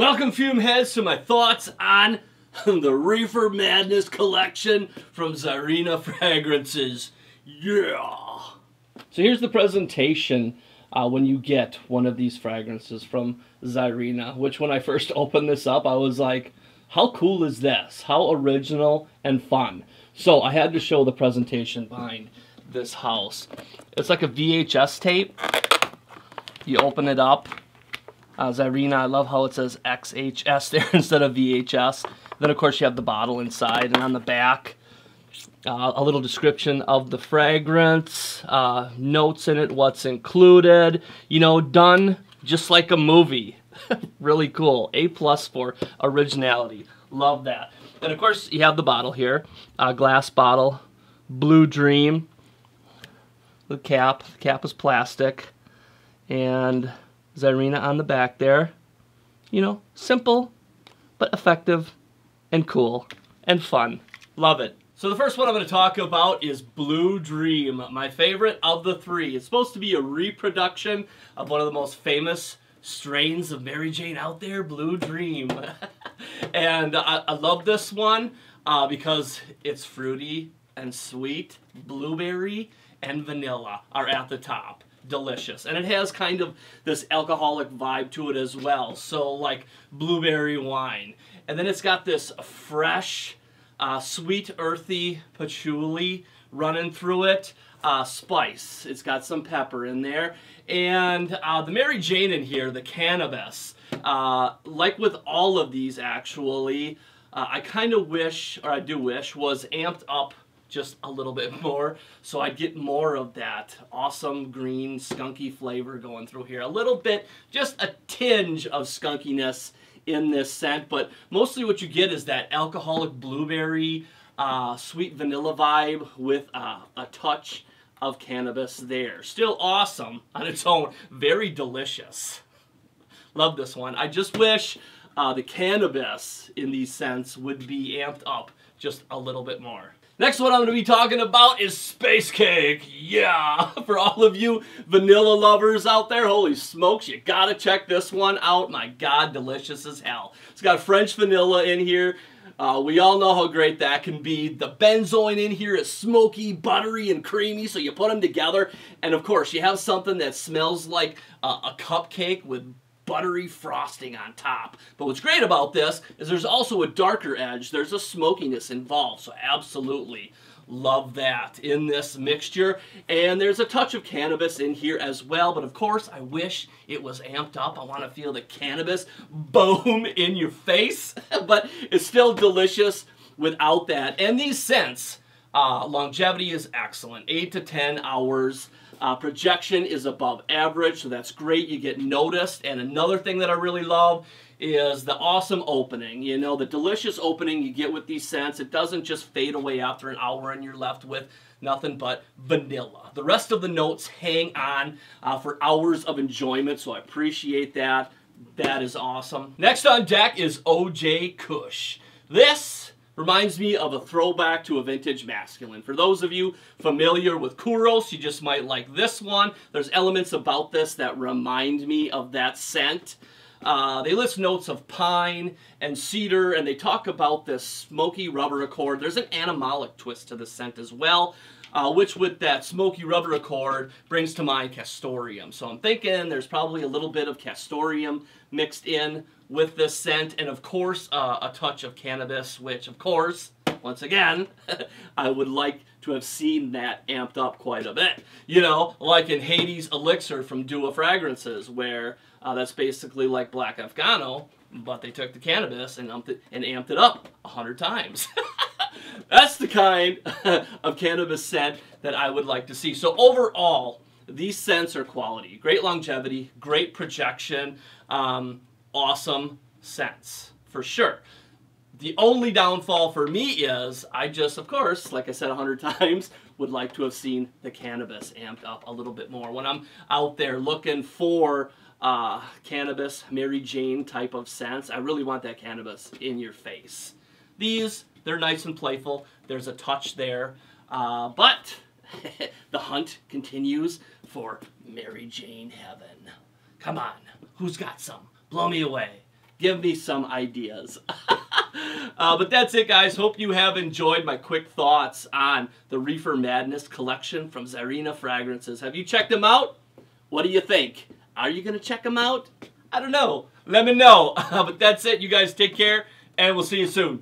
Welcome, Fume Heads, to my thoughts on the Reefer Madness collection from Xyrena Fragrances. Yeah! So here's the presentation when you get one of these fragrances from Xyrena, which when I first opened this up, I was like, how cool is this? How original and fun. So I had to show the presentation behind this house. It's like a VHS tape. You open it up. Xyrena, I love how it says XHS there instead of VHS. Then of course you have the bottle inside, and on the back, a little description of the fragrance, notes in it, what's included, you know, done just like a movie. Really cool. A+ for originality. Love that. And of course you have the bottle here, glass bottle, Blue Dream. The cap is plastic, and Xyrena on the back there. You know, simple, but effective, and cool, and fun. Love it. So the first one I'm going to talk about is Blue Dream, my favorite of the three. It's supposed to be a reproduction of one of the most famous strains of Mary Jane out there, Blue Dream. And I love this one because it's fruity and sweet. Blueberry and vanilla are at the top. Delicious. And it has kind of this alcoholic vibe to it as well. So like blueberry wine. And then it's got this fresh, sweet, earthy patchouli running through it. Spice. It's got some pepper in there. And the Mary Jane in here, the Cannabliss, like with all of these actually, I kind of wish, or I do wish, was amped up just a little bit more, so I'd get more of that awesome green skunky flavor going through here. A little bit, just a tinge of skunkiness in this scent, but mostly what you get is that alcoholic blueberry, sweet vanilla vibe with a touch of cannabis there. Still awesome on its own, very delicious. Love this one. I just wish the cannabis in these scents would be amped up just a little bit more. Next one I'm going to be talking about is Space Cake. Yeah, for all of you vanilla lovers out there, holy smokes, you gotta check this one out. My God, delicious as hell. It's got French vanilla in here. We all know how great that can be. The benzoin in here is smoky, buttery, and creamy, so you put them together, and of course, you have something that smells like a cupcake with buttery frosting on top. But what's great about this is there's also a darker edge. There's a smokiness involved, so absolutely love that in this mixture. And there's a touch of cannabis in here as well, but of course I wish it was amped up. I want to feel the cannabis boom in your face, but it's still delicious without that. And these scents, longevity is excellent, 8 to 10 hours. Projection is above average, so that's great. You get noticed. And another thing that I really love is the awesome opening. You know, the delicious opening you get with these scents. It doesn't just fade away after an hour and you're left with nothing but vanilla. The rest of the notes hang on for hours of enjoyment, so I appreciate that. That is awesome. Next on deck is OJ Kush. This reminds me of a throwback to a vintage masculine. For those of you familiar with Kuros, you just might like this one. There's elements about this that remind me of that scent. They list notes of pine and cedar, and they talk about this smoky rubber accord. There's an animalic twist to the scent as well, which with that smoky rubber accord brings to mind castoreum. So I'm thinking there's probably a little bit of castoreum mixed in with this scent, and of course a touch of cannabis, which of course, once again, I would like to have seen that amped up quite a bit. You know, like in Hades Elixir from Duir Fragrances, where that's basically like Black Afghano, but they took the cannabis and amped it up 100 times. That's the kind of cannabis scent that I would like to see. So overall, these scents are quality. Great longevity, great projection, awesome scents, for sure. The only downfall for me is I just, of course, like I said 100 times, would like to have seen the cannabis amped up a little bit more. When I'm out there looking for cannabis, Mary Jane type of scents, I really want that cannabis in your face. These, they're nice and playful. There's a touch there, but the hunt continues for Mary Jane heaven. Come on, who's got some? Blow me away. give me some ideas. But that's it, guys. Hope you have enjoyed my quick thoughts on the Reefer Madness collection from Xyrena Fragrances. Have you checked them out? What do you think? Are you going to check them out? I don't know. Let me know. But that's it. You guys take care, and we'll see you soon.